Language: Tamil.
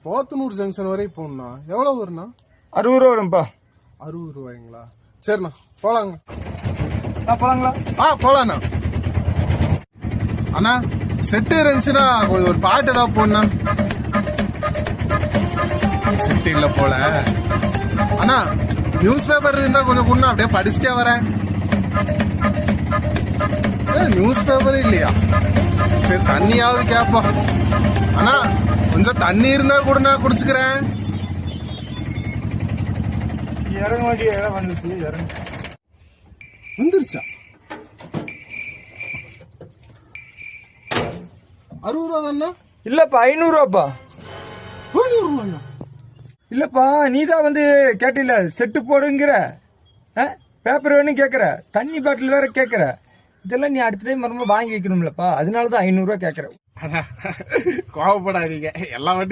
போத்தனூர் ஜங்ஷன் வரை போகணும்ண்ணா. எவ்வளவு வரும்ண்ணா? 60 ரூபா வரும்பா. 60 ரூபாய்ங்களா? சரிண்ணா போலாங்க. போலாங்களா? போலாண்ணா. அண்ணா செட்டு இருந்துச்சுன்னா ஒரு பாட்டு ஏதாவது போடணா. செட்டு இல்ல போல. அண்ணா நியூஸ் பேப்பர் இருந்தா கொஞ்சம் கொண்டு அப்படியே படிச்சுட்டே வரேன். நியூஸ் பேப்பர் இல்லையா? சரி தண்ணியாவது கேப்பா. அண்ணா கொஞ்சம் தண்ணி இருந்தா கூட நான் குடிச்சுக்கிறேன். இறங்க வேண்டிய இடம் வந்துச்சு. வந்துருச்சா? 60 ரூபா தானே? இல்லப்பா 500 ரூபாப்பா. 500 ரூபாயா? இல்லப்பா நீதான் வந்து கேட்டில செட்டு போடுங்கிற, பேப்பர் வேணும் கேட்கற, தண்ணி பாட்டில் வேற கேட்கற. இதெல்லாம் நீ அடுத்த டைம் வரும்போது வாங்கி வைக்கணும்லப்பா. அதனாலதான் 500 ரூபா கேட்கற. கோவப்படாதீங்க, எல்லா வண்டியும்